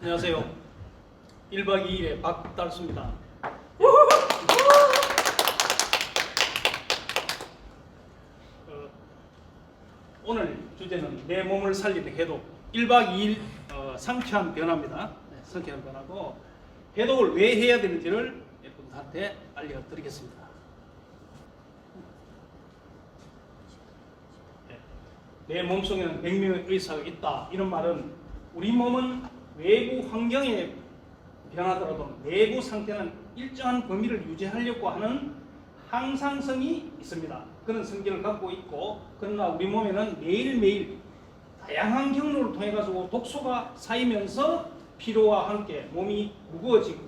안녕하세요. 1박 2일의 박달수입니다. 오늘 주제는 내 몸을 살리는 해독. 1박 2일 상쾌한 변화입니다. 네, 상쾌한 변화고, 해독을 왜 해야 되는지를 여러분한테 알려드리겠습니다. 내 몸속에는 100명의 의사가 있다. 이런 말은 우리 몸은 외부 환경에 변하더라도 내부 상태는 일정한 범위를 유지하려고 하는 항상성이 있습니다. 그런 성질을 갖고 있고, 그러나 우리 몸에는 매일매일 다양한 경로를 통해 가지고 독소가 쌓이면서 피로와 함께 몸이 무거워지고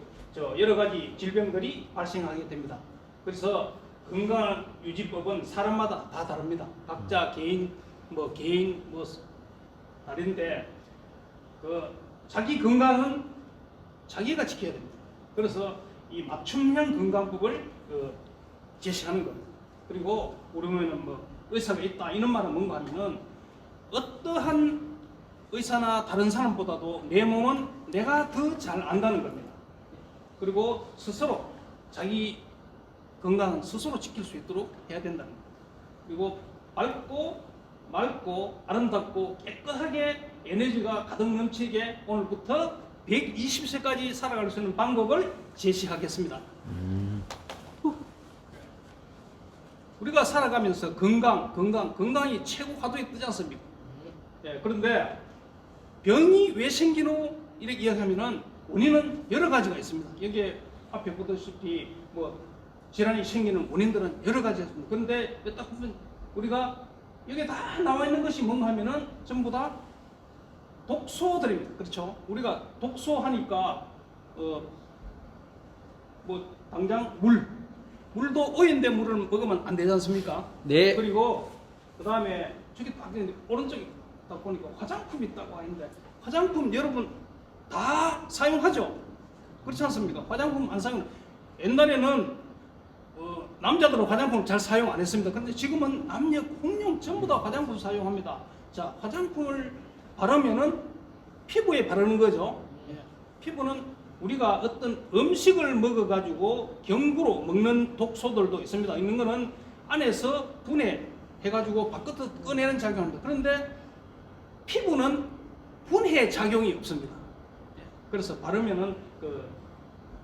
여러 가지 질병들이 발생하게 됩니다. 그래서 건강 유지법은 사람마다 다 다릅니다. 각자 개인 다른데 자기 건강은 자기가 지켜야 됩니다. 그래서 이 맞춤형 건강법을 제시하는 겁니다. 그리고 우리 몸에는 의사가 있다 이런 말은 뭔가 하면은 어떠한 의사나 다른 사람보다도 내 몸은 내가 더 잘 안다는 겁니다. 그리고 스스로 자기 건강은 스스로 지킬 수 있도록 해야 된다는 겁니다. 그리고 맑고 아름답고 깨끗하게 에너지가 가득 넘치게 오늘부터 120세까지 살아갈 수 있는 방법을 제시하겠습니다. 우리가 살아가면서 건강이 최고 화두에 뜨지 않습니까? 예, 그런데 병이 왜 생기노 이렇게 이야기하면은 원인은 여러 가지가 있습니다. 여기에 앞에 보다시피 질환이 생기는 원인들은 여러 가지가 있습니다. 그런데 딱 보면 우리가 여기 다 나와 있는 것이 뭔가 하면은 전부 다 독소들입니다. 그렇죠? 우리가 독소 하니까 당장 물도 오염된 물을 먹으면 안 되지 않습니까? 네. 그리고 그 다음에 저기 딱 오른쪽에 딱 보니까 화장품이 있다고 하는데, 화장품 여러분 다 사용하죠? 그렇지 않습니까? 화장품 안 사용. 옛날에는 남자들은 화장품을 잘 사용 안 했습니다. 근데 지금은 남녀 공용 전부 다 화장품 사용합니다. 자, 화장품을 바르면은 피부에 바르는 거죠. 피부는 우리가 어떤 음식을 먹어가지고 경구로 먹는 독소들도 있습니다. 있는 거는 안에서 분해해가지고 바깥으로 꺼내는 작용합니다. 그런데 피부는 분해 작용이 없습니다. 그래서 바르면은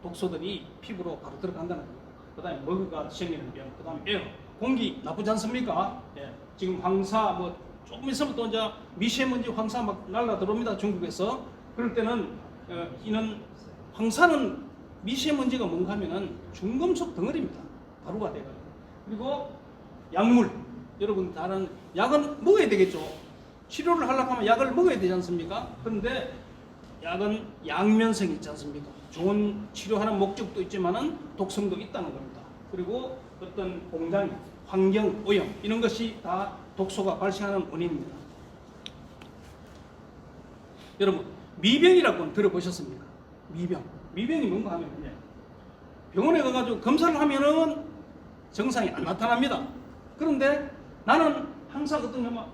독소들이 피부로 바로 들어간다는 겁니다. 그 다음에 먹어가 생기는 병, 그 다음에 에어, 공기 나쁘지 않습니까? 지금 황사, 조금 있으면 또 이제 미세먼지 황사 막 날라 들어옵니다. 중국에서. 그럴 때는 이는 황사는 미세먼지가 뭔가 하면은 중금속 덩어리입니다. 가루가 돼가지고. 그리고 약물, 여러분 다른 약은 먹어야 되겠죠. 치료를 하려고 하면 약을 먹어야 되지 않습니까? 그런데 약은 양면성이 있지 않습니까? 좋은 치료하는 목적도 있지만은 독성도 있다는 겁니다. 그리고 어떤 공장, 환경 오염 이런 것이 다 독소가 발생하는 원인입니다. 여러분 미병이라고 들어보셨습니까? 미병이 뭔가 하면 병원에 가가지고 검사를 하면은 정상이 안 나타납니다. 그런데 나는 항상 어떤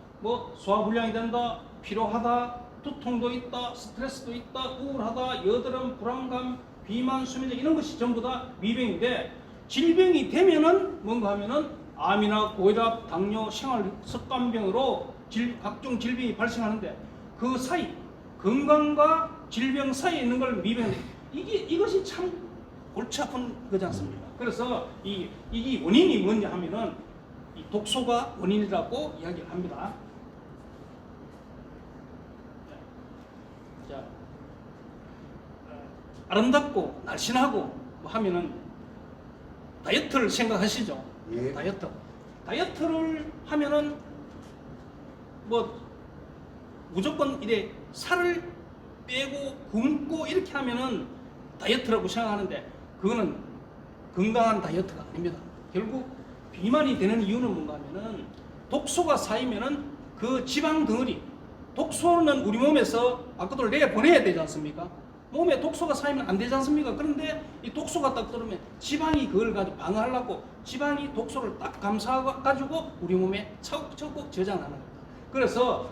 소화불량이 된다, 피로하다, 두통도 있다, 스트레스도 있다, 우울하다, 여드름, 불안감, 비만, 수면제 이런 것이 전부 다 미병인데, 질병이 되면은 뭔가 하면은 암이나 고혈압, 당뇨, 생활 습관병으로 각종 질병이 발생하는데, 그 사이 건강과 질병 사이에 있는 걸 미병, 이것이 참 골치 아픈 거지 않습니까? 그래서 이 원인이 뭐냐 하면은 이 독소가 원인이라고 이야기를 합니다. 자, 아름답고 날씬하고 하면은 다이어트를 생각하시죠? 예. 다이어트를 하면은 무조건 이래 살을 빼고 굶고 이렇게 하면은 다이어트라고 생각하는데, 그거는 건강한 다이어트가 아닙니다. 결국 비만이 되는 이유는 뭔가 하면은 독소가 쌓이면은 그 지방 덩어리, 독소는 우리 몸에서 밖으로 내보내야 되지 않습니까? 몸에 독소가 쌓이면 안 되지 않습니까? 그런데 이 독소가 딱 들어오면 지방이 그걸 가지고 방어하려고 지방이 독소를 딱 감싸가지고 우리 몸에 차곡차곡 저장하는 겁니다. 그래서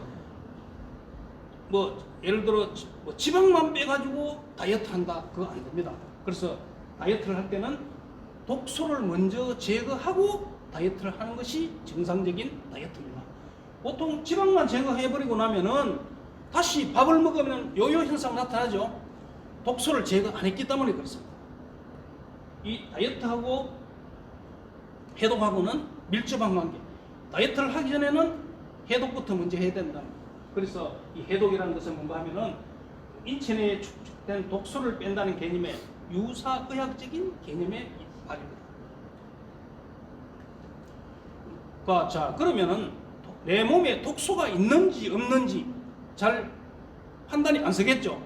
뭐 예를 들어 뭐 지방만 빼가지고 다이어트 한다, 그거 안 됩니다. 그래서 다이어트를 할 때는 독소를 먼저 제거하고 다이어트를 하는 것이 정상적인 다이어트입니다. 보통 지방만 제거해버리고 나면은 다시 밥을 먹으면 요요 현상 나타나죠. 독소를 제거 안 했기 때문에 그렇습니다. 이 다이어트하고 해독하고는 밀접한 관계. 다이어트를 하기 전에는 해독부터 먼저 해야 된다. 그래서 이 해독이라는 것은 뭔가 하면은 인체 내에 축적된 독소를 뺀다는 개념의 유사의학적인 개념의 발입니다. 자, 그러면은 내 몸에 독소가 있는지 없는지 잘 판단이 안 서겠죠.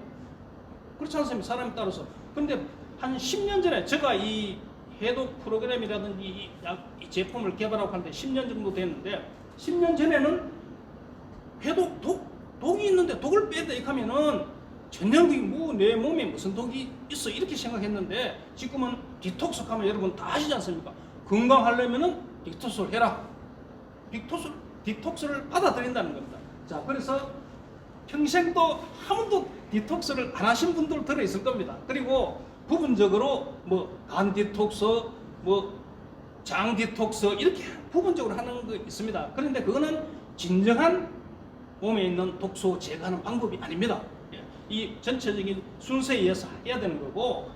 그렇지 않습니까? 사람에 따라서. 근데 한 10년 전에 제가 이 해독 프로그램이라든지 이 제품을 개발하고 하는데 10년 정도 됐는데, 10년 전에는 해독 독이 있는데 독을 빼야 돼 하면은 전형적인 뭐 내 몸에 무슨 독이 있어 이렇게 생각했는데, 지금은 디톡스 하면 여러분 다 아시지 않습니까? 건강하려면은 디톡스를 해라. 디톡스를 받아들인다는 겁니다. 자, 그래서 평생 또 한 번도 디톡스를 안 하신 분들 들어 있을 겁니다. 그리고 부분적으로 뭐 간 디톡스, 뭐 장 디톡스 이렇게 부분적으로 하는 거 있습니다. 그런데 그거는 진정한 몸에 있는 독소 제거하는 방법이 아닙니다. 이 전체적인 순서에 의해서 해야 되는 거고,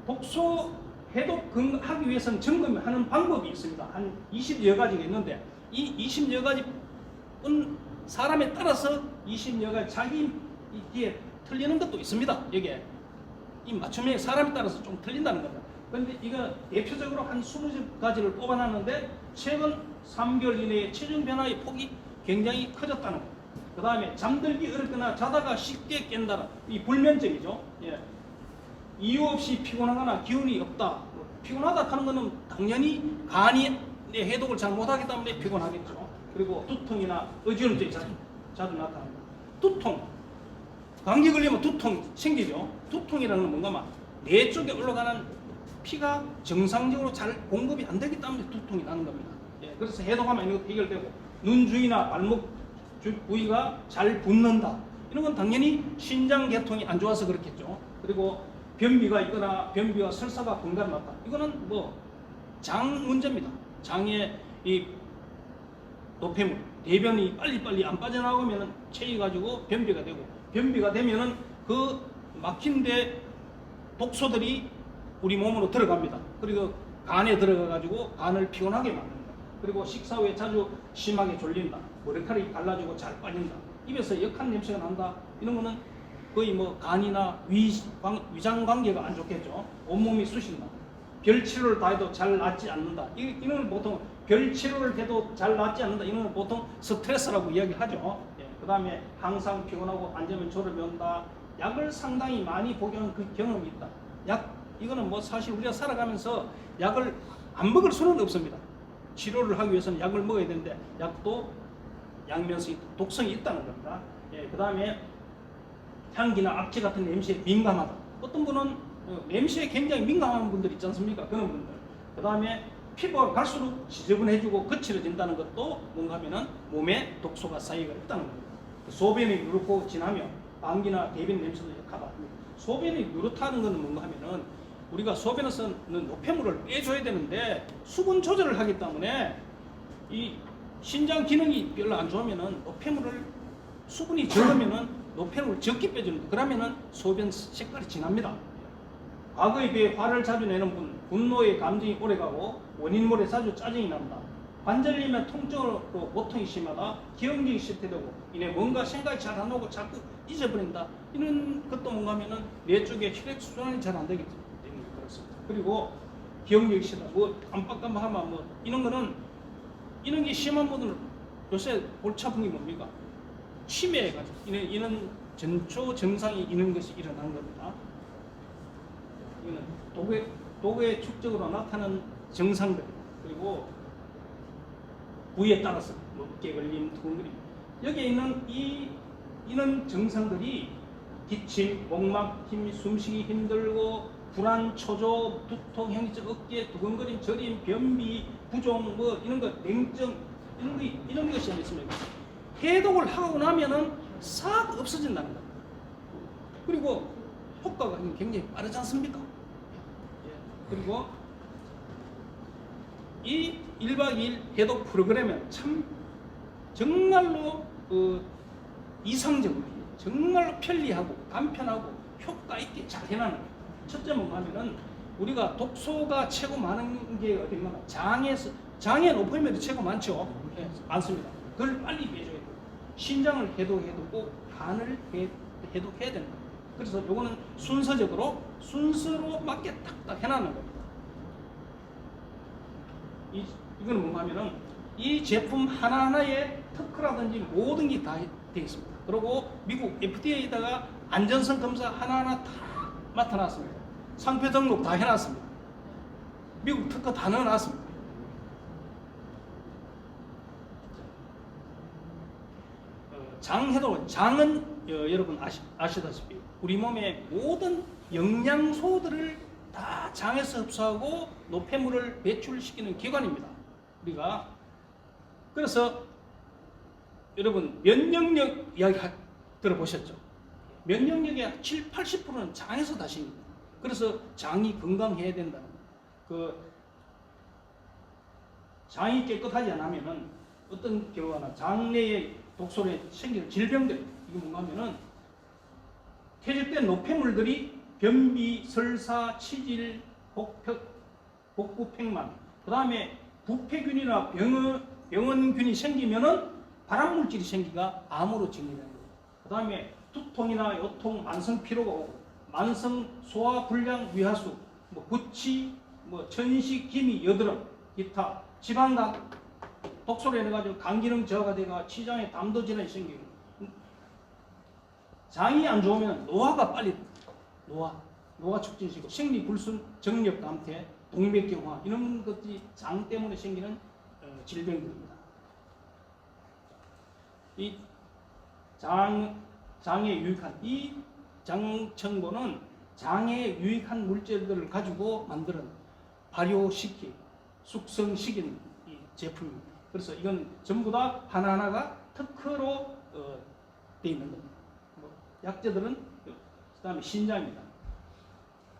독소 해독하기 위해서는 점검하는 방법이 있습니다. 한 20여 가지가 있는데, 이 20여 가지는 사람에 따라서 20여 가지 자기 이게 틀리는 것도 있습니다. 이게 이 맞춤이 사람에 따라서 좀 틀린다는 겁니다. 그런데 이거 대표적으로 한 20가지를 뽑아놨는데, 최근 3개월 이내에 체중 변화의 폭이 굉장히 커졌다는 것. 그 다음에 잠들기 어렵거나 자다가 쉽게 깬다는 이 불면증이죠. 예. 이유 없이 피곤하거나 기운이 없다. 피곤하다 하는 것은 당연히 간이 해독을 잘 못하기 때문에 피곤하겠죠. 그리고 두통이나 어지럼증이 자주 나타납니다. 두통, 감기 걸리면 두통 생기죠. 두통이라는 건 뭔가 막 뇌 쪽에 올라가는 피가 정상적으로 잘 공급이 안 되기 때문에 두통이 나는 겁니다. 예, 그래서 해독하면 이거 해결되고, 눈 주위나 발목 부위가 잘 붓는다. 이런 건 당연히 신장 계통이 안 좋아서 그렇겠죠. 그리고 변비가 있거나 변비와 설사가 번갈아 났다. 이거는 뭐 장 문제입니다. 장에 이 노폐물, 대변이 빨리빨리 안 빠져나오면 체해가지고 변비가 되고, 변비가 되면은 그 막힌데 독소들이 우리 몸으로 들어갑니다. 그리고 간에 들어가가지고 간을 피곤하게 만듭니다. 그리고 식사 후에 자주 심하게 졸린다. 머리카락이 갈라지고 잘 빠진다. 입에서 역한 냄새가 난다. 이런 거는 거의 뭐 간이나 위장 관계가 안 좋겠죠. 온몸이 쑤신다. 별 치료를 다 해도 잘 낫지 않는다. 이런 걸 보통 별 치료를 해도 잘 낫지 않는다. 이런 걸 보통 스트레스라고 이야기하죠. 예. 그 다음에 항상 피곤하고 앉으면 졸음이 온다. 약을 상당히 많이 복용한 그 경험이 있다. 이거는 뭐 사실 우리가 살아가면서 약을 안 먹을 수는 없습니다. 치료를 하기 위해서는 약을 먹어야 되는데, 약도 양면성이 독성이 있다는 겁니다. 예, 그 다음에 향기나 악취 같은 냄새에 민감하다. 어떤 분은 냄새에 굉장히 민감한 분들 있지 않습니까? 그런 분들. 그 다음에 피부가 갈수록 지저분해지고 거칠어진다는 것도 뭔가 하면은 몸에 독소가 쌓이가 있다는 겁니다. 소변이 누렇고 지나면 방귀나 대변 냄새도 역하다. 소변이 누렇다는 것은 뭔가 하면은 우리가 소변에서는 노폐물을 빼줘야 되는데 수분 조절을 하기 때문에 이 신장 기능이 별로 안 좋으면은 노폐물을 수분이 적으면은 노폐물을 적게 빼주는데, 그러면은 소변 색깔이 진합니다. 과거에 비해 화를 자주 내는 분, 분노의 감정이 오래가고 원인 모래 자주 짜증이 난다. 관절염의 통증으로 고통이 심하다. 기억력이 실태되고 이내 뭔가 생각이 잘 안 나고 자꾸 잊어버린다. 이런 것도 뭔가 하면은 뇌 쪽에 혈액순환이 잘 안 되기 때문에 그렇습니다. 그리고 기억력이 심하다. 뭐 깜빡깜빡하면 뭐 이런 거는, 이런 게 심한 분들은 요새 골치 아픈 게 뭡니까? 치매해가지고 이런 전초 증상이 있는 것이 일어나는 겁니다. 이거는 독의 축적으로 나타나는 증상들, 그리고 부위에 따라서 뭐 어깨 걸림, 두근거림, 여기에 있는 이런 증상들이 기침, 목막힘, 숨쉬기 힘들고 불안, 초조, 두통, 현기증, 어깨, 두근거림, 저림, 변비, 부종, 뭐 이런 거, 냉증, 이런 것이 있습니다. 해독을 하고 나면은 싹 없어진다는 겁니다. 그리고 효과가 굉장히 빠르지 않습니까? 예. 그리고 이 1박 2일 해독 프로그램은 참 정말로 이상적으로 정말로 편리하고 간편하고 효과 있게 잘 해놨는 거예요. 첫째 뭔가 하면은 우리가 독소가 최고 많은 게 어딘가 장에 노폐물이 최고 많죠. 예, 많습니다. 그걸 빨리 빼줘야 돼요. 신장을 해독해야 되고 간을 해독해야 되는 거예요. 그래서 요거는 순서로 맞게 딱딱 해놨는 겁니다. 이거는 뭔가 하면은 이 제품 하나하나에 특허라든지 모든 게 다 되어 있습니다. 그리고 미국 FDA에다가 안전성 검사 하나하나 다 맡아놨습니다. 상표 등록 다 해놨습니다. 미국 특허 다 넣어놨습니다. 장은 여러분 아시다시피 우리 몸의 모든 영양소들을 다 장에서 흡수하고 노폐물을 배출시키는 기관입니다. 우리가 그래서 여러분 면역력 이야기 들어보셨죠? 면역력의 7, 80%는 장에서 다 생깁니다. 그래서 장이 건강해야 된다는 그 장이 깨끗하지 않으면은 어떤 경우나 장내에 독소에 생기는 질병들 이거 뭔가 하면은 퇴적된 노폐물들이 변비, 설사, 치질, 복부팽만 그 다음에 부패균이나 병원균이 생기면은 발암물질이 생기가 암으로 정리되는 거예요. 그 다음에 두통이나 요통, 만성 피로가 오고 만성 소화불량, 위하수, 구취, 천식, 기미, 여드름, 기타, 지방간, 독소로 인해가지고 간기능 저하가 되고 치장에 담도 질환이 생기고 장이 안 좋으면 노화가 빨리 노화 촉진시키고 생리불순, 정력 감퇴, 동맥경화 이런 것들이 장 때문에 생기는 질병들입니다. 이 장에 유익한 이 장청보는 장에 유익한 물질들을 가지고 만드는 발효시키 숙성시킨 이 제품입니다. 그래서 이건 전부 다 하나하나가 특허로 되어 있는 겁니다. 약재들은 그 다음에 신장입니다.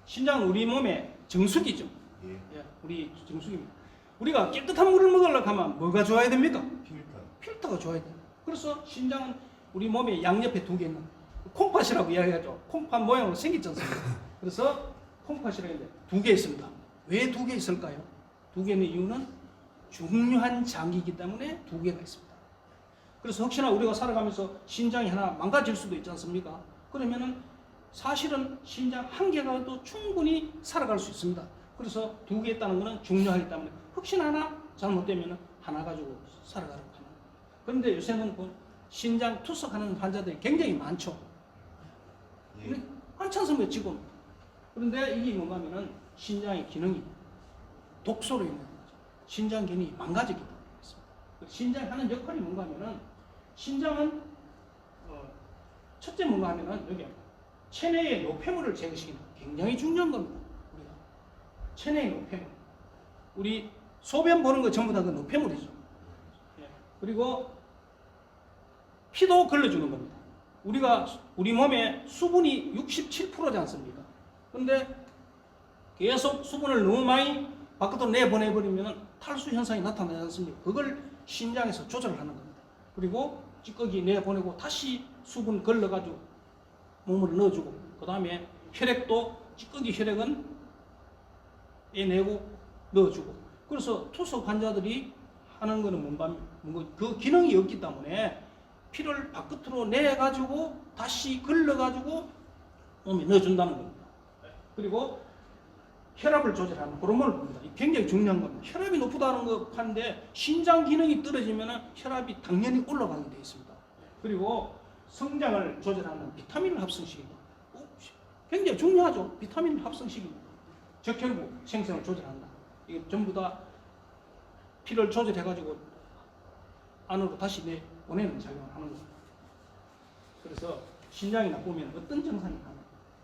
신장은 우리 몸의 정수기죠. 예, 우리 정수기입니다. 우리가 깨끗한 물을 먹으려고 하면 뭐가 좋아야 됩니까? 필터가 좋아야 돼요. 그래서 신장은 우리 몸에 양옆에 두 개 있는 콩팥이라고 이야기하죠. 콩팥 모양으로 생겼지 않습니까? 그래서 콩팥이라고 했는데 두 개 있습니다. 왜 두 개 있을까요? 두 개는 이유는 중요한 장기이기 때문에 두 개가 있습니다. 그래서 혹시나 우리가 살아가면서 신장이 하나 망가질 수도 있지 않습니까? 그러면은 사실은 신장 한 개가도 충분히 살아갈 수 있습니다. 그래서 두 개 있다는 것은 중요하기 때문에 혹시나 하나 잘못되면 하나 가지고 살아가려고 하는 거예요. 그런데 요새는 신장 투석하는 환자들이 굉장히 많죠. 많지 않습니까 지금? 그런데 이게 뭔가 하면은 신장의 기능이 독소로 인해 신장 기능이 망가지기 때문에 그렇습니다. 신장이 하는 역할이 뭔가 하면은 신장은 첫째 뭔가 하면은 여기 체내의 노폐물을 제거시키는 굉장히 중요한 겁니다. 우리가 체내의 노폐물, 우리 소변 보는 거 전부 다 그 노폐물이죠. 예. 그리고 피도 걸러주는 겁니다. 우리 몸에 수분이 67%지 않습니까? 그런데 계속 수분을 너무 많이 바깥으로 내보내버리면 탈수 현상이 나타나지 않습니까? 그걸 신장에서 조절하는 겁니다. 그리고 찌꺼기 내보내고 다시 수분 걸러가지고 몸을 넣어주고 그 다음에 혈액도 찌꺼기 혈액은 빼내고 넣어주고 그래서 투석 환자들이 하는 거는 그 기능이 없기 때문에 피를 바깥으로 내가지고 다시 걸러가지고 몸에 넣어준다는 겁니다. 그리고 혈압을 조절하는 호르몬을 봅니다. 굉장히 중요한 겁니다. 혈압이 높다는 거 하는데 신장 기능이 떨어지면 혈압이 당연히 올라가게 되어 있습니다. 그리고 성장을 조절하는 비타민을 합성시키고 굉장히 중요하죠. 비타민을 합성시키고 적혈구 생성을 조절한다. 이게 전부 다 피를 조절해가지고 안으로 다시 내보내는 작용을 하는 겁니다. 그래서 신장이 나쁘면 어떤 증상이 나냐?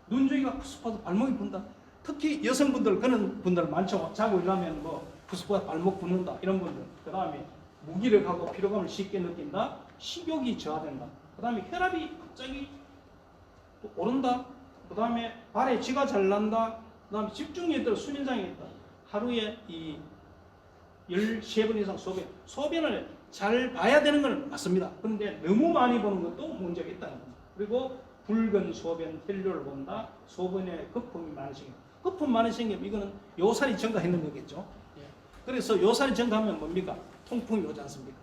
눈저기가 푸석푸석 발목이 붓는다. 특히 여성분들 그런 분들 많죠. 자고 일어나면 푸석푸석 발목 붓는다 이런 분들. 그 다음에 무기력하고 피로감을 쉽게 느낀다. 식욕이 저하된다. 그 다음에 혈압이 갑자기 또 오른다. 그 다음에 발에 쥐가 잘 난다. 그 다음에 집중력이 떨어 수면장애 있다. 하루에 이 13번 이상 소변을 잘 봐야 되는 건 맞습니다. 그런데 너무 많이 보는 것도 문제가 있다는 겁니다. 그리고 붉은 소변, 혈류를 본다. 소변에 거품이 많이 생겨. 거품 많이 생기면 이거는 요살이 증가했는 거겠죠. 예. 그래서 요살이 증가하면 뭡니까? 통풍이 오지 않습니까?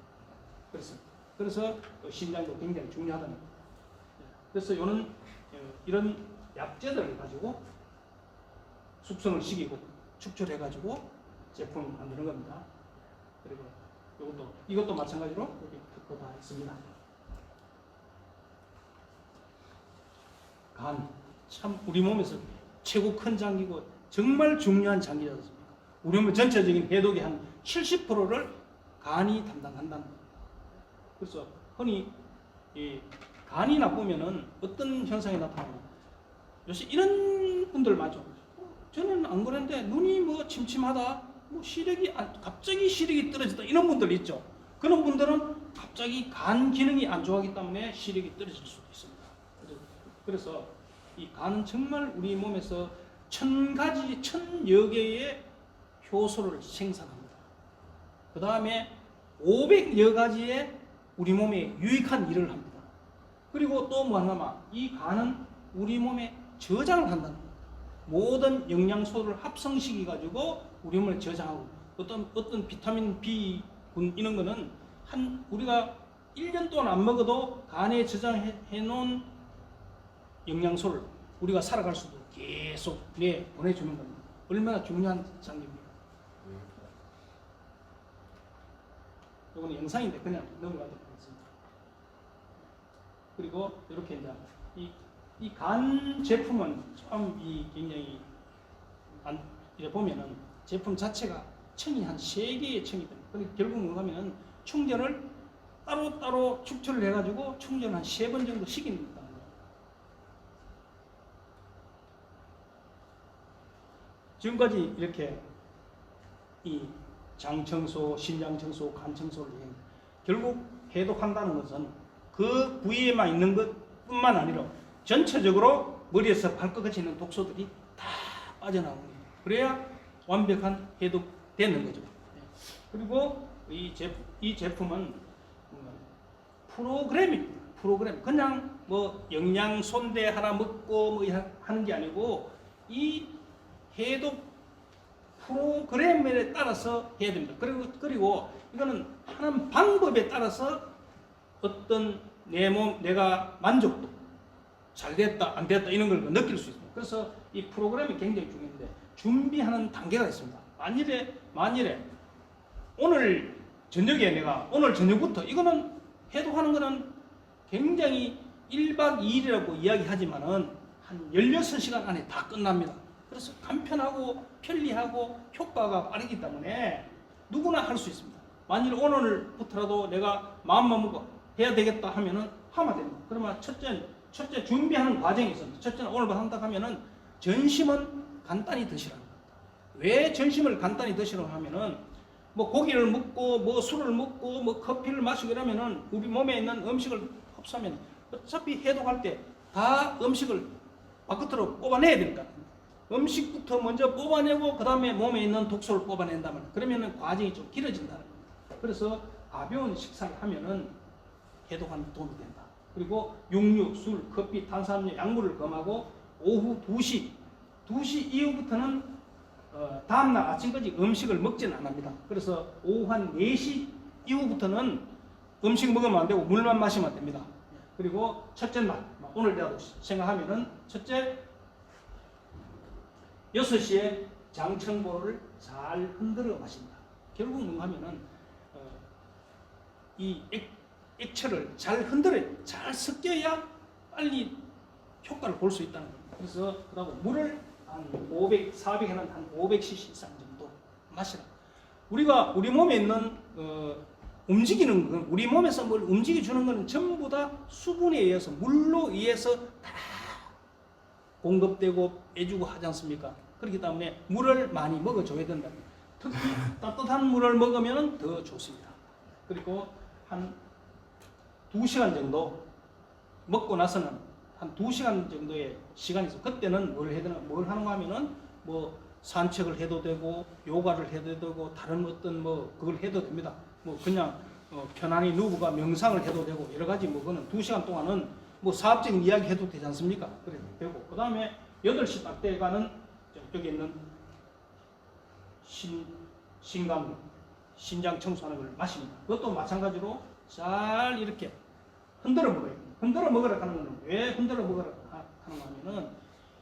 그래서 신장도 굉장히 중요하다는 겁니다. 예. 그래서 이런 약재들을 가지고 숙성을 시키고 축출해가지고 제품을 만드는 겁니다. 그리고 이것도 마찬가지로 여기 특허가 있습니다. 간, 참 우리 몸에서 최고 큰 장기고 정말 중요한 장기지 않습니까? 우리 몸의 전체적인 해독의 한 70%를 간이 담당한다는 거예요. 그래서 흔히 이 간이 나쁘면은 어떤 현상이 나타나냐? 요새 이런 분들 많죠. 저는 안 그랬는데 눈이 뭐 침침하다, 뭐 갑자기 시력이 떨어졌다 이런 분들 있죠. 그런 분들은 갑자기 간 기능이 안 좋아하기 때문에 시력이 떨어질 수도 있습니다. 그래서 이 간은 정말 우리 몸에서 1000여 개의 효소를 생산합니다. 그 다음에 500여 가지의 우리 몸에 유익한 일을 합니다. 그리고 또 뭐 하나, 이 간은 우리 몸에 저장을 한다는 거예요. 모든 영양소를 합성시켜 가지고 우리 몸에 저장하고 어떤 비타민 B 군 이런 거는 우리가 1년 동안 안 먹어도 간에 저장해 놓은 영양소를 우리가 살아갈 수도 계속 보내주는 겁니다. 얼마나 중요한 장기입니까? 이거는 영상인데 그냥 넘어가도록 하겠습니다. 그리고 이렇게 이제 이 간 제품은 참 굉장히 이래 보면은 제품 자체가 층이 한 3개의 층이 됩니다. 그러니까 결국 뭐냐면은 충전을 따로 축출을 해가지고 충전을 한 3번 정도 시킵니다. 지금까지 이렇게 이 장청소, 신장청소, 간청소를 결국 해독한다는 것은 그 부위에만 있는 것뿐만 아니라 전체적으로 머리에서 발끝까지 있는 독소들이 다 빠져나오는 거예요. 그래야 완벽한 해독되는 거죠. 그리고 이 제품은 프로그램입니다. 프로그램. 그냥 뭐 영양소인데 하나 먹고 뭐 하는 게 아니고 이 해독 프로그램에 따라서 해야 됩니다. 그리고 이거는 하는 방법에 따라서 어떤 내가 만족도 잘 됐다 안 됐다 이런 걸 느낄 수 있습니다. 그래서 이 프로그램이 굉장히 중요한데 준비하는 단계가 있습니다. 만일에 오늘 저녁부터 이거는 해독하는 거는 굉장히 1박 2일이라고 이야기하지만은 한 16시간 안에 다 끝납니다. 그래서 간편하고 편리하고 효과가 빠르기 때문에 누구나 할 수 있습니다. 만일 오늘부터라도 내가 마음만 먹고 해야 되겠다 하면은 하면 됩니다. 그러면 첫째 준비하는 과정이 있습니다. 첫째는 오늘부터 한다 하면은 전심은 간단히 드시라는 겁니다. 왜 전심을 간단히 드시라고 하면은 뭐 고기를 먹고 뭐 술을 먹고 뭐 커피를 마시고 이러면은 우리 몸에 있는 음식을 흡수하면 어차피 해독할 때 다 음식을 바깥으로 뽑아내야 되니까 음식부터 먼저 뽑아내고 그 다음에 몸에 있는 독소를 뽑아낸다면 그러면은 과정이 좀 길어진다는 겁니다. 그래서 가벼운 식사를 하면은 해독하는 데 도움이 된다. 그리고 육류, 술, 커피, 탄산음료, 약물을 금하고 오후 2시 이후부터는 다음날 아침까지 음식을 먹지는 않습니다. 그래서 오후 한 4시 이후부터는 음식 먹으면 안 되고 물만 마시면 됩니다. 그리고 첫째 날 오늘이라도 생각하면은 첫째 6시에 장청보를 잘 흔들어 마신다. 결국 뭔가 하면은 이 액체를 잘 흔들어야 잘 섞여야 빨리 효과를 볼 수 있다는 겁니다. 그래서 그러고 물을 한 400에는 한 500cc 이상 정도 마시라. 우리 몸에 있는 움직이는 건 우리 몸에서 뭘 움직여주는 것은 전부 다 수분에 의해서 물로 의해서 다 공급되고 빼주고 하지 않습니까? 그렇기 때문에 물을 많이 먹어줘야 된다. 특히 따뜻한 물을 먹으면 더 좋습니다. 그리고 한 2시간 정도 먹고 나서는 한 2시간 정도의 시간이 있어. 그때는 뭘 하는가 하면은 뭐 산책을 해도 되고 요가를 해도 되고 다른 어떤 뭐 그걸 해도 됩니다. 뭐 그냥 편안히 누우가 명상을 해도 되고 여러 가지 뭐 그거는 2시간 동안은 뭐 사업적인 이야기 해도 되지 않습니까? 그래 되고 그 다음에 8시 딱 돼가는 저쪽에 있는 신강물 신장 청소하는 걸 마십니다. 그것도 마찬가지로 잘 이렇게 흔들어 먹어요. 흔들어 먹으라 하는 거는 왜 흔들어 먹으라 하는 거 하면은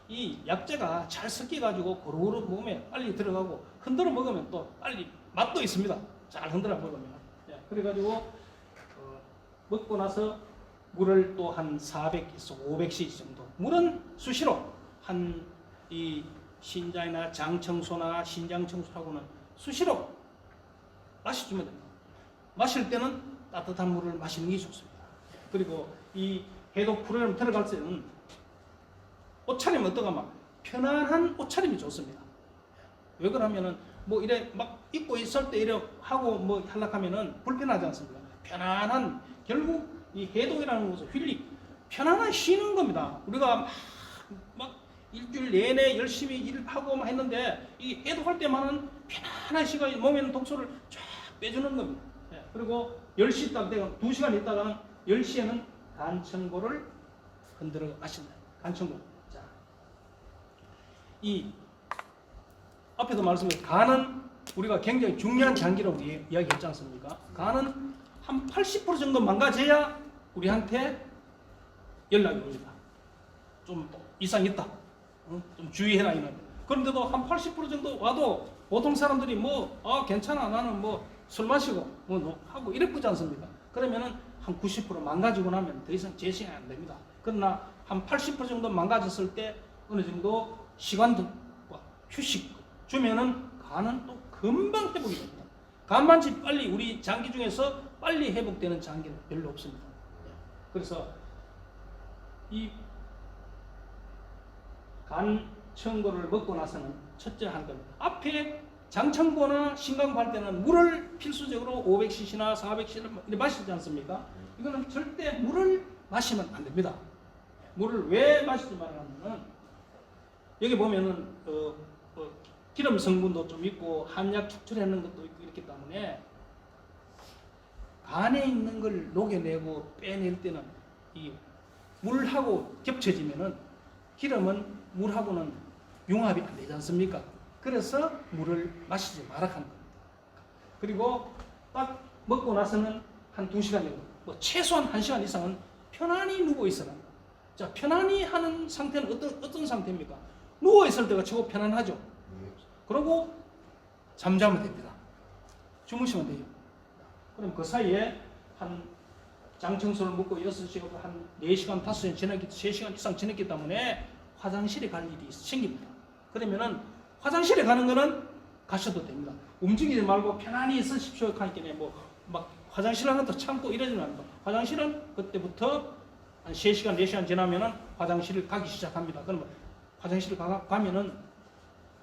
이 약재가 잘 섞여가지고 고루고루 몸에 빨리 들어가고 흔들어 먹으면 또 빨리 맛도 있습니다. 잘 흔들어 먹으면. 예, 그래가지고 먹고 나서 물을 또 한 400에서 500cc 정도. 물은 수시로 한 이 신장이나 장 청소나 신장 청소하고는 수시로 마셔주면 됩니다. 마실 때는 따뜻한 물을 마시는 게 좋습니다. 그리고 이 해독 프로그램 들어갈 때는 옷차림 어떠가 막 편안한 옷차림이 좋습니다. 왜 그러냐면은 뭐 이래 막 입고 있을 때 이래 하고 뭐 하려하면은 불편하지 않습니까? 편안한 결국 이 해독이라는 것은 힐링 편안한 쉬는 겁니다. 우리가 막 일주일 내내 열심히 일하고 막 했는데 이 해독할 때만은 편안한 시간이 몸에 있는 독소를 쫙 빼주는 겁니다. 예. 그리고 10시 딱 되고 2시간 있다가는 10시에는 간청고를 흔들어 마신다. 간청고. 자, 이 앞에도 말씀드린 간은 우리가 굉장히 중요한 장기라고 이야기했지 않습니까? 간은 한 80% 정도 망가져야 우리한테 연락이 옵니다. 좀 이상 있다. 좀 주의해라 이런. 그런데도 한 80% 정도 와도 보통 사람들이 괜찮아 나는 뭐 술 마시고 뭐 하고 이랬지 않습니까? 그러면은 한 90% 망가지고 나면 더 이상 재생이 안 됩니다. 그러나 한 80% 정도 망가졌을 때 어느 정도 시간과 휴식 주면은 간은 또 금방 회복이 됩니다. 간만치 빨리 우리 장기 중에서 빨리 회복되는 장기는 별로 없습니다. 그래서 이 간청고를 먹고 나서는 첫째 한 건 앞에 장청고나 신강 할 때는 물을 필수적으로 500cc나 400cc를 마시지 않습니까? 이거는 절대 물을 마시면 안 됩니다. 물을 왜 마시지 말라냐면 여기 보면은 기름 성분도 좀 있고 한약 축출하는 것도 있고 이렇기 때문에 간에 있는 걸 녹여내고 빼낼 때는 이 물하고 겹쳐지면은 기름은 물하고는 융합이 안 되지 않습니까? 그래서 물을 마시지 말라 하는 겁니다. 그리고 딱 먹고 나서는 한 2시간 정도, 최소한 1시간 이상은 편안히 누워 있어라. 자, 편안히 하는 상태는 어떤 상태입니까? 누워 있을 때가 최고 편안하죠. 그리고 잠자면 됩니다. 주무시면 돼요. 그럼 그 사이에 한 장청소를 먹고 6시간 한 4시간, 5시간 지났기, 3시간 이상 지났기 때문에 화장실에 갈 일이 생깁니다. 그러면은 화장실에 가는 거는 가셔도 됩니다. 움직이지 말고 편안히 있으십시오. 하니까 막 화장실 하나 더 참고 이러지는 않습니다. 화장실은 그때부터 한 3시간, 4시간 지나면은 화장실을 가기 시작합니다. 그러면 화장실을 가면은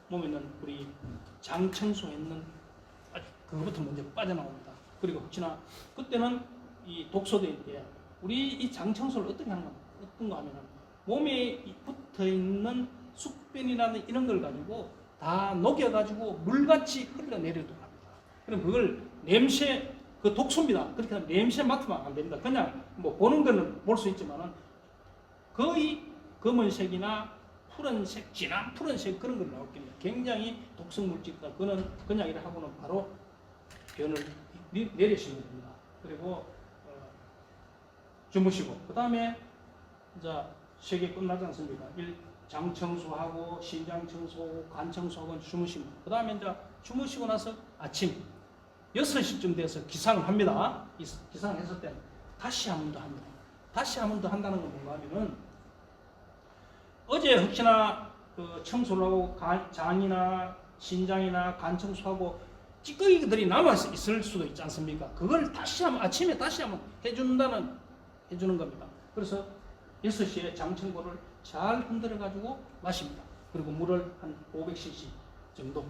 몸에는 우리 장 청소했는 그거부터 먼저 빠져나옵니다. 그리고 혹시나 그때는 이 독소될 때 우리 이 장 청소를 어떻게 하는가? 어떤가 하면은 몸에 붙어 있는 숙변이라는 이런 걸 가지고 다 녹여가지고 물같이 흘러내리도록 합니다. 그럼 그걸 냄새, 그 독소입니다. 그렇게 하면 냄새 맡으면 안 됩니다. 그냥 보는 거는 볼 수 있지만은 거의 검은색이나 푸른색, 진한 푸른색 그런 걸 나올 겁니다. 굉장히 독성 물질이다. 그거는 그냥 이래 하고는 바로 변을 내리시면 됩니다. 그리고 주무시고 그 다음에 이제 3개 끝나지 않습니까? 장 청소하고 신장 청소하고 간 청소하고 주무십니다. 그 다음에 이제 주무시고 나서 아침 6시쯤 돼서 기상을 합니다. 기상을 했을 때 다시 한 번 더 합니다. 다시 한 번 더 한다는 건 뭔가 하면은 어제 혹시나 청소를 하고 장이나 신장이나 간 청소하고 찌꺼기들이 남아 있을 수도 있지 않습니까? 그걸 다시 한번 아침에 다시 한번 해주는 겁니다. 그래서 6시에 장 청소를 잘 흔들어 가지고 마십니다. 그리고 물을 한 500cc 정도.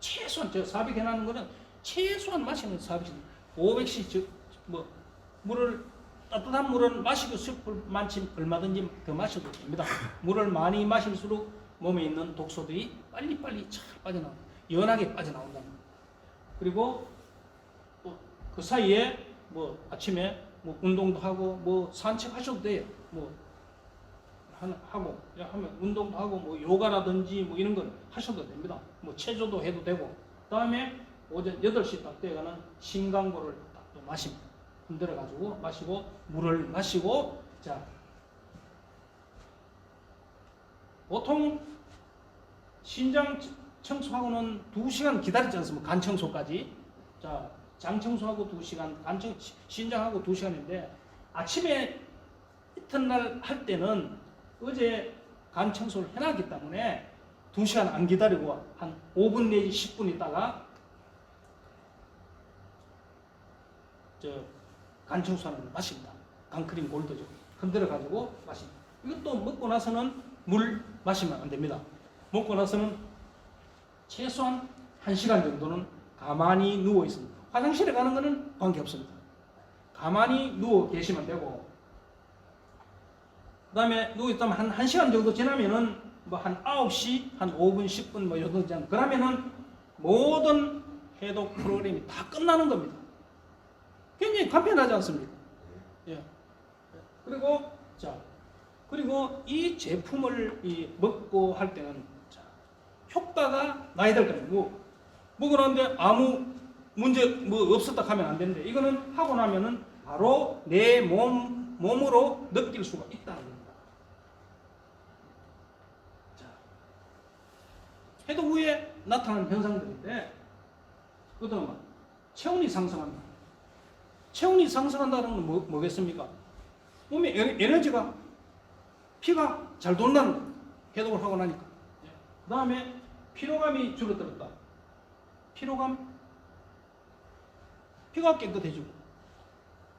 최소한 제가 400 해놨는 거는 최소한 마시는 400cc, 500cc 물을 따뜻한 물은 마시고 싶을 만큼 얼마든지 더 마셔도 됩니다. 물을 많이 마실수록 몸에 있는 독소들이 빨리빨리 잘 빠져나옵니다. 연하게 빠져나온다. 그리고 또 그 사이에 뭐 아침에 뭐 운동도 하고 뭐 산책하셔도 돼요. 뭐 하고 하면 운동도 하고 뭐 요가라든지 뭐 이런 걸 하셔도 됩니다. 뭐 체조도 해도 되고. 그다음에 오전 8시 딱 되어가는 신강고를 딱 또 마십니다. 흔들어 가지고 마시고 물을 마시고 자 보통 신장 청소하고는 2시간 기다리지 않습니까? 간 청소까지. 자, 장 청소하고 2시간, 신장하고 2시간인데 아침에 이튿날 할 때는 어제 간 청소를 해놨기 때문에 2시간 안 기다리고 한 5분 내지 10분 있다가 간 청소하는 걸 마십니다. 강크림 골드죠. 흔들어 가지고 마십니다. 이것도 먹고 나서는 물 마시면 안 됩니다. 먹고 나서는 최소한 1시간 정도는 가만히 누워 있습니다. 화장실에 가는 것은 관계없습니다. 가만히 누워 계시면 되고, 그 다음에 누워 있다면 한 1시간 정도 지나면은 뭐 한 9시, 한 5분, 10분 뭐 요 정도 지나면 그러면은 모든 해독 프로그램이 다 끝나는 겁니다. 굉장히 간편하지 않습니까? 예. 그리고 이 제품을 먹고 할 때는 효과가 나야 될 겁니다. 먹고 나는데 아무 문제 뭐 없었다 하면 안 되는데 이거는 하고 나면은 바로 내 몸으로 느낄 수가 있다는 겁니다. 자, 해독 후에 나타나는 현상들인데 그다음 체온이 상승합니다. 체온이 상승한다는 건 뭐겠습니까? 몸에 에너지가 피가 잘 돈다는 거예요. 해독을 하고 나니까. 그 다음에 피로감이 줄어들었다. 피가 깨끗해지고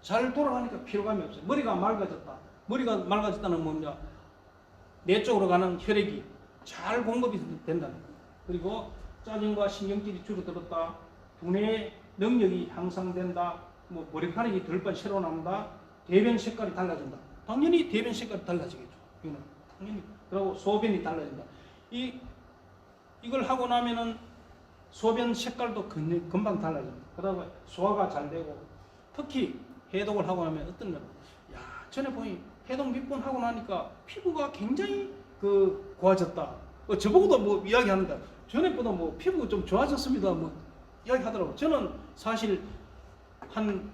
잘 돌아가니까 피로감이 없어요. 머리가 맑아졌다. 머리가 맑아졌다는 건 뭐냐? 뇌 쪽으로 가는 혈액이 잘 공급이 된다는 거예요. 그리고 짜증과 신경질이 줄어들었다. 두뇌 능력이 향상된다. 뭐 머리카락이 덜 번 새로 나온다. 대변 색깔이 달라진다. 당연히 대변 색깔이 달라지겠죠. 이거는 당연히. 그리고 소변이 달라진다. 이걸 하고 나면은 소변 색깔도 금방 달라집니다. 그다음에 소화가 잘 되고 특히 해독을 하고 나면 어떤 거는 전에 보니 해독 몇 번 하고 나니까 피부가 굉장히 고와졌다. 저보고도 뭐 이야기하는데 전에보다 뭐 피부가 좀 좋아졌습니다. 뭐 이야기하더라고. 저는 사실 한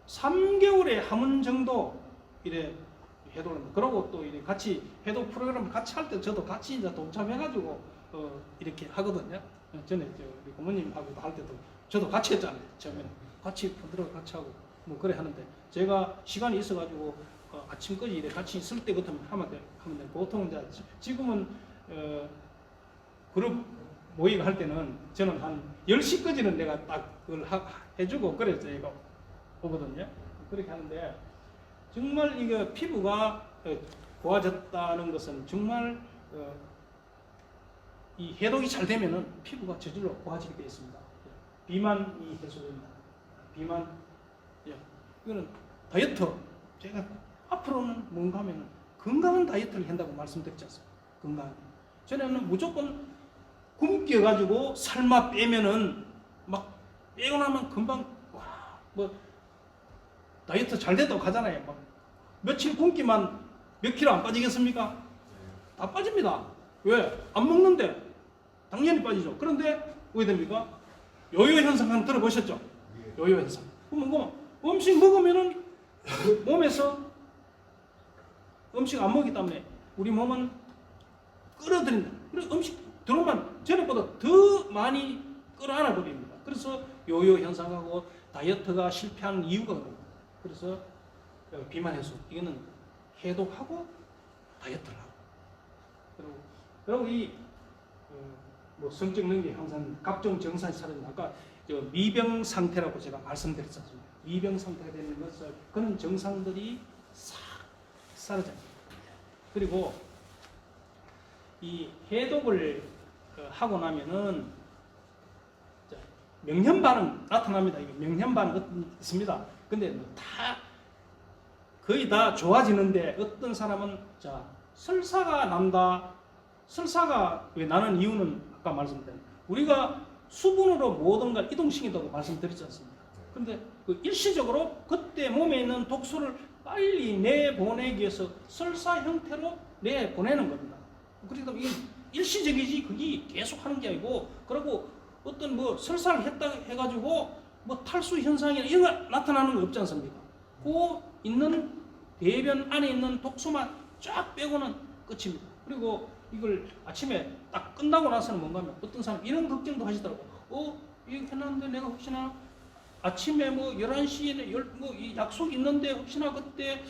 3개월에 한 번 정도 이래 해독을 합니다. 그러고 또 이래 같이 해독 프로그램 같이 할 때 저도 같이 이제 동참해가지고 이렇게 하거든요. 전에 우리 고모님하고도 할 때도 저도 같이 했잖아요. 처음에는 같이 들어 같이 하고 뭐 그래 하는데 제가 시간이 있어가지고 아침까지 이래 같이 있을 때 같으면 하면 돼. 보통 이제 지금은 그룹 모의가 할 때는 저는 한 10시까지는 내가 딱 그걸 해주고 그래 제가 보거든요. 그렇게 하는데 정말 이게 피부가 고와졌다는 것은 정말 이 해독이 잘 되면은 피부가 저절로 고와지게 되어 있습니다. 비만이 해소됩니다. 비만, 이거는 다이어트. 제가 앞으로는 뭔가 하면은 건강한 다이어트를 한다고 말씀드렸지 않습니까? 건강. 전에는 무조건 굶겨가지고 살만 빼면은 막 빼고 나면 금방 뭐 다이어트 잘 된다고 하잖아요. 막 며칠 굶기만 몇 킬로 안 빠지겠습니까? 다 빠집니다. 왜? 안 먹는데 당연히 빠지죠. 그런데 왜 됩니까? 요요 현상 한번 들어보셨죠? 요요 현상. 그러면 음식 먹으면은 몸에서 음식 안 먹기 때문에 우리 몸은 끌어들인다. 그래서 음식 들어오면 전에보다 더 많이 끌어안아 버립니다. 그래서 요요 현상하고 다이어트가 실패하는 이유가 그겁니다. 그래서 비만 해소 이거는 해독하고 다이어트를 하고 그리고 이 뭐 성적 능력 향상, 각종 증상이 사라진다. 아까 미병 상태라고 제가 말씀드렸습니다. 미병 상태가 되는 것을 그런 증상들이 싹 사라져요. 그리고 이 해독을 하고 나면은 명현 반응 나타납니다. 명현 반응 있습니다. 근데 다 거의 다 좋아지는데 어떤 사람은 자 설사가 난다. 설사가 왜 나는 이유는 아까 말씀드린 우리가 수분으로 모든 걸 이동시킨다고 말씀드렸지 않습니까? 근데 그 일시적으로 그때 몸에 있는 독소를 빨리 내보내기 위해서 설사 형태로 내보내는 겁니다. 그러니까 이게 일시적이지 그게 계속 하는 게 아니고 그리고 어떤 뭐 설사를 했다 해가지고 뭐 탈수 현상이나 이런 거 나타나는 거 없지 않습니까? 그 있는 대변 안에 있는 독소만 쫙 빼고는 끝입니다. 그리고 이걸 아침에 딱 끝나고 나서는 뭔가 하면 어떤 사람 이런 걱정도 하시더라고. 이거 해놨는데 내가 혹시나 아침에 뭐 11시에 뭐 약속 있는데 혹시나 그때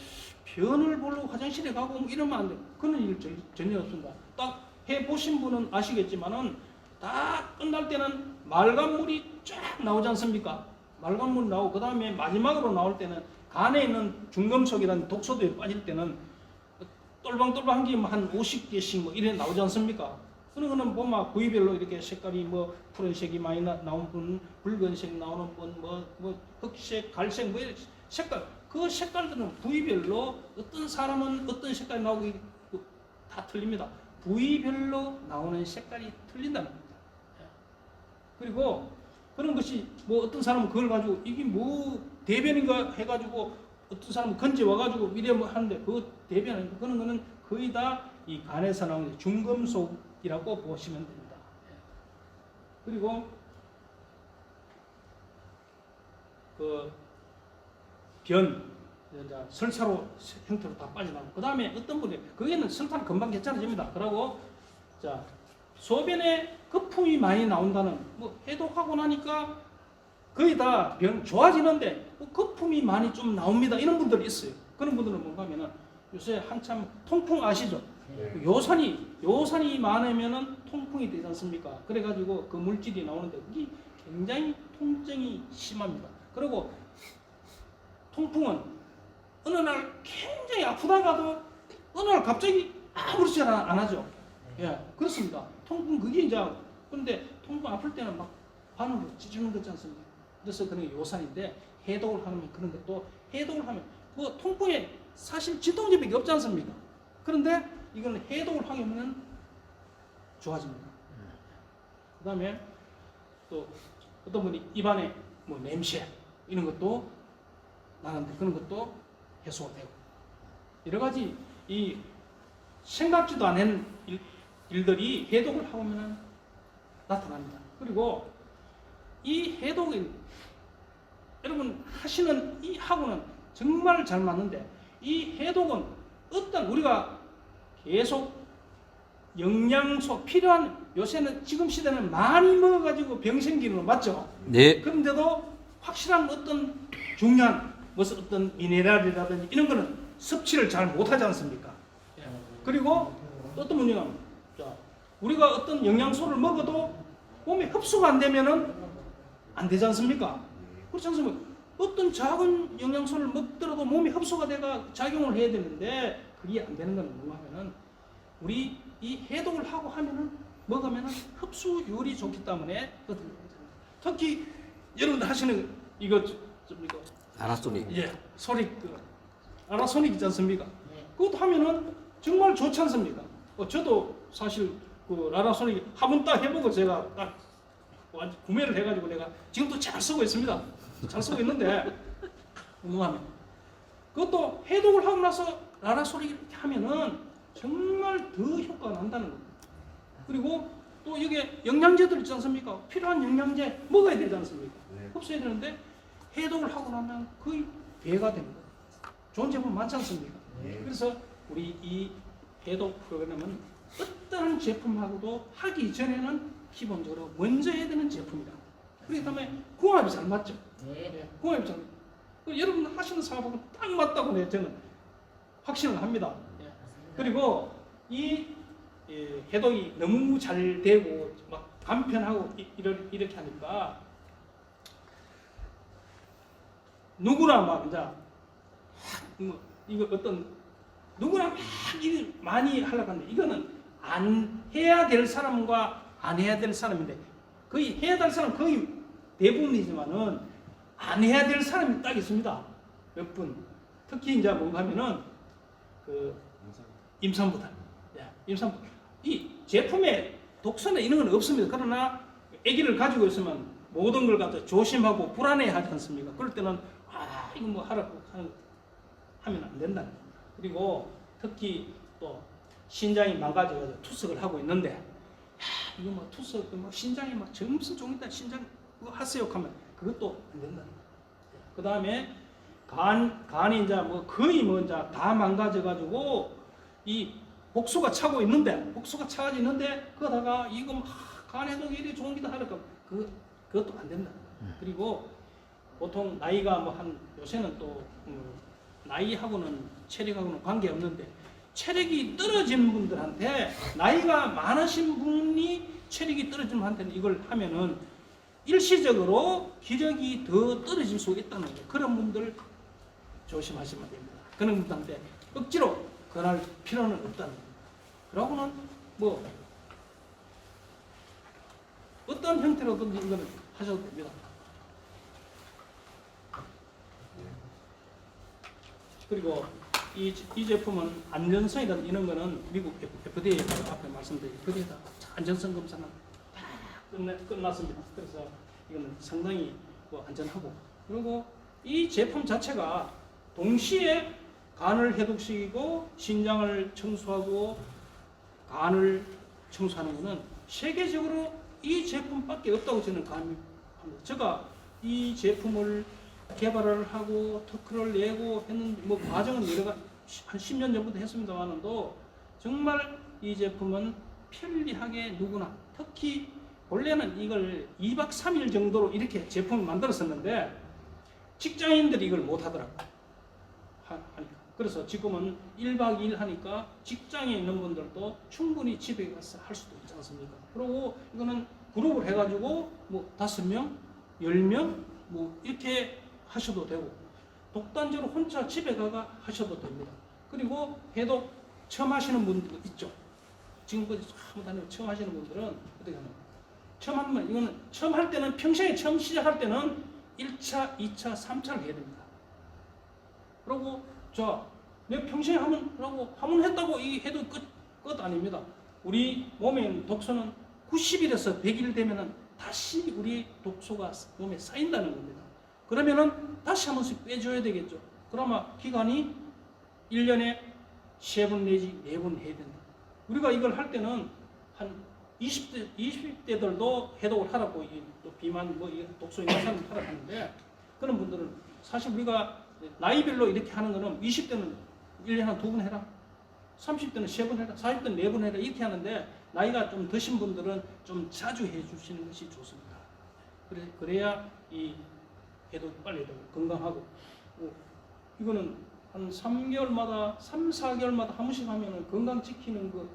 변을 보러 화장실에 가고 뭐 이러면 안 돼. 그런 일 전혀 없습니다. 딱 해보신 분은 아시겠지만은 다 끝날 때는 말간물이 쫙 나오지 않습니까? 말간물 나오고 그 다음에 마지막으로 나올 때는 간에 있는 중금속이라는 독소들이 빠질 때는 똘방똘방한 게 한 50개씩 뭐 이래 나오지 않습니까? 그런 거는 보면 부위별로 이렇게 색깔이 뭐 푸른색이 많이 나온 분, 붉은색 나오는 분, 뭐 흑색, 갈색 뭐 이런 색깔 그 색깔들은 부위별로 어떤 사람은 어떤 색깔이 나오고 다 틀립니다. 부위별로 나오는 색깔이 틀린다는 겁니다. 그리고 그런 것이 뭐 어떤 사람은 그걸 가지고 이게 뭐 대변인가 해가지고 어떤 사람은 건져 와가지고 이래 뭐 하는데 그 대변 아니고 그런 거는 거의 다 이 간에서 나오는 중금속이라고 보시면 됩니다. 그리고 그 변, 설사로 형태로 다 빠져나오고 그 다음에 어떤 분이 거기는 설사는 금방 괜찮아집니다. 그러고 자 소변에 거품이 많이 나온다는 뭐 해독하고 나니까 거의 다 변 좋아지는데 거품이 많이 좀 나옵니다. 이런 분들이 있어요. 그런 분들은 뭔가 하면은 요새 한참 통풍 아시죠? 네. 요산이 많으면은 통풍이 되지 않습니까? 그래가지고 그 물질이 나오는데 그게 굉장히 통증이 심합니다. 그리고 통풍은 어느 날 굉장히 아프다가도 어느 날 갑자기 아무렇지 안 하죠. 예, 그렇습니다. 통풍 그게 이제 그런데 통풍 아플 때는 막 바늘로 찢는 거지 않습니까? 그래서 그런 게 요산인데 해독을 하면 그런 것도 해독을 하면 뭐 통풍에 사실 진통제밖에 없지 않습니까? 그런데 이건 해독을 하면 좋아집니다. 그 다음에 또 어떤 분이 입안에 뭐 냄새 이런 것도 나는데 그런 것도 해소가 되고 여러 가지 이 생각지도 않은 일들이 해독을 하면 나타납니다. 그리고 이 해독이 여러분 하시는 이 하고는 정말 잘 맞는데 이 해독은 어떤 우리가 계속 영양소 필요한 요새는 지금 시대는 많이 먹어가지고 병 생기는 거 맞죠? 네. 그런데도 확실한 어떤 중요한 무슨 어떤 미네랄이라든지 이런 거는 섭취를 잘 못하지 않습니까? 그리고 어떤 문제가 우리가 어떤 영양소를 먹어도 몸에 흡수가 안 되면은 안 되지 않습니까? 그렇지 않습니까? 어떤 작은 영양소를 먹더라도 몸이 흡수가 돼가 작용을 해야 되는데 그게 안 되는 건 뭔가 하면은 우리 이 해독을 하고 하면은 먹으면은 흡수율이 좋기 때문에 특히 여러분들 하시는 이거 아라소닉. 예, 소닉 아라소닉 있지 않습니까? 그것도 하면은 정말 좋지 않습니까? 저도 사실 그 아라소닉 한번 딱 해보고 제가 딱 구매를 해가지고 내가 지금도 잘 쓰고 있습니다. 잘 쓰고 있는데 궁금하면 그것도 해독을 하고 나서 아라소닉 이렇게 하면은 정말 더 효과가 난다는 겁니다. 그리고 또 이게 영양제들 있지 않습니까? 필요한 영양제 먹어야 되지 않습니까? 흡수해야 되는데 해독을 하고 나면 거의 배가 됩니다. 좋은 제품 많지 않습니까? 그래서 우리 이 해독 프로그램은 어떤 제품하고도 하기 전에는 기본적으로 먼저 해야 되는 제품이다. 그렇기 때문에 궁합이 잘 맞죠? 궁합이 잘 맞죠? 여러분 하시는 사업하고 딱 맞다고 저는 확신을 합니다. 그리고 이 해독이 너무 잘 되고 막 간편하고 이렇게 하니까 누구나 막 이제 뭐 이거 어떤 누구나 막 일 많이 하려고 하는데 이거는 안 해야 될 사람과 안 해야 될 사람인데 거의 해야 될 사람 거의 대부분이지만은 안 해야 될 사람이 딱 있습니다. 몇 분. 특히 이제 뭔가 하면은 그 임산부들, 임산부 이 제품에 독소나 이런 건 없습니다. 그러나 아기를 가지고 있으면 모든 걸 갖다 조심하고 불안해하지 않습니까? 그럴 때는 이거 뭐 하라고 하면 안 된다. 그리고 특히 또 신장이 망가져서 투석을 하고 있는데 이거 뭐 투석 뭐 신장이 막 점수 좀 있다 신장 그거 하세요 하면 그것도 안 된다. 그 다음에 간이 이제 뭐 거의 뭐 이제 다 망가져가지고 이 복수가 차고 있는데 그러다가 이거 막 간에도 이리 좋은 기다 하니까 그것도 안 된다. 그리고 보통 나이가 뭐 한 요새는 또 나이하고는 체력하고는 관계 없는데 체력이 떨어진 분들한테 나이가 많으신 분이 체력이 떨어진 분한테는 이걸 하면은 일시적으로 기력이 더 떨어질 수 있다는 거예요. 그런 분들 조심하시면 됩니다. 그런 분들한테 억지로 권할 필요는 없다는 거예요. 그러고는 뭐 어떤 형태로든지 이거는 하셔도 됩니다. 그리고 이 제품은 안전성이든 이런 거는 미국 FDA 앞에 말씀드린 FDA다 안전성 검사는 다 끝났습니다. 그래서 이거는 상당히 뭐 안전하고 그리고 이 제품 자체가 동시에 간을 해독시키고 신장을 청소하고 간을 청소하는 것은 세계적으로 이 제품밖에 없다고 저는 감입합니다. 제가 이 제품을 개발을 하고 특허를 내고 했는 뭐 과정은 한 10년 전부터 했습니다만도 정말 이 제품은 편리하게 누구나 특히 원래는 이걸 2박 3일 정도로 이렇게 제품을 만들었었는데 직장인들이 이걸 못 하더라고요. 하니까. 그래서 지금은 1박 2일 하니까 직장에 있는 분들도 충분히 집에 가서 할 수도 있지 않습니까? 그리고 이거는 그룹을 해가지고 뭐 5명, 10명 뭐 이렇게 하셔도 되고 독단적으로 혼자 집에 가가 하셔도 됩니다. 그리고 해독 처음 하시는 분들 있죠. 지금까지 아무 다니고 처음 하시는 분들은 어떻게 하냐? 처음 하면 이거는 처음 할 때는 평생에 처음 시작할 때는 1차, 2차, 3차를 해야 됩니다. 그리고 자, 내가 평생에 하면 했다고 이 해도 끝 아닙니다. 우리 몸에 있는 독소는 90일에서 100일 되면은 다시 우리 독소가 몸에 쌓인다는 겁니다. 그러면은 다시 한 번씩 빼줘야 되겠죠. 그러면 기간이 1년에 3번 내지 4번 해야 된다. 우리가 이걸 할 때는 한 20대들도 해독을 하라고 또 비만 뭐 독소 있는 사람 하라고 하는데 그런 분들은 사실 우리가 나이별로 이렇게 하는 거는 20대는 1년에 한 2번 해라. 30대는 3번 해라. 40대는 4번 해라. 이렇게 하는데 나이가 좀 드신 분들은 좀 자주 해주시는 것이 좋습니다. 그래야 이 해독 빨리 되고 건강하고 이거는 한 3개월마다 3, 4개월마다 한 번씩 하면은 건강 지키는 거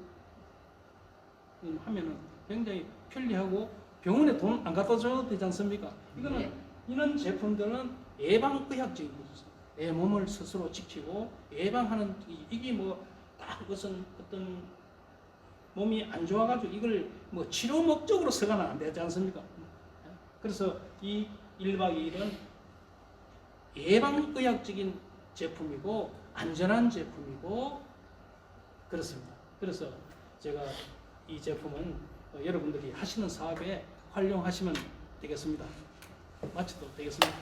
하면은 굉장히 편리하고 병원에 돈 안 갖다 줘도 되지 않습니까? 이거는 이런 제품들은 예방의학적인 거죠. 내 몸을 스스로 지키고 예방하는 이게 뭐 딱 그것은 어떤 몸이 안 좋아가지고 이걸 뭐 치료 목적으로 써가는 안 되지 않습니까? 그래서 이 1박 2일은 예방의학적인 제품이고 안전한 제품이고 그렇습니다. 그래서 제가 이 제품은 여러분들이 하시는 사업에 활용하시면 되겠습니다. 마쳐도 되겠습니다.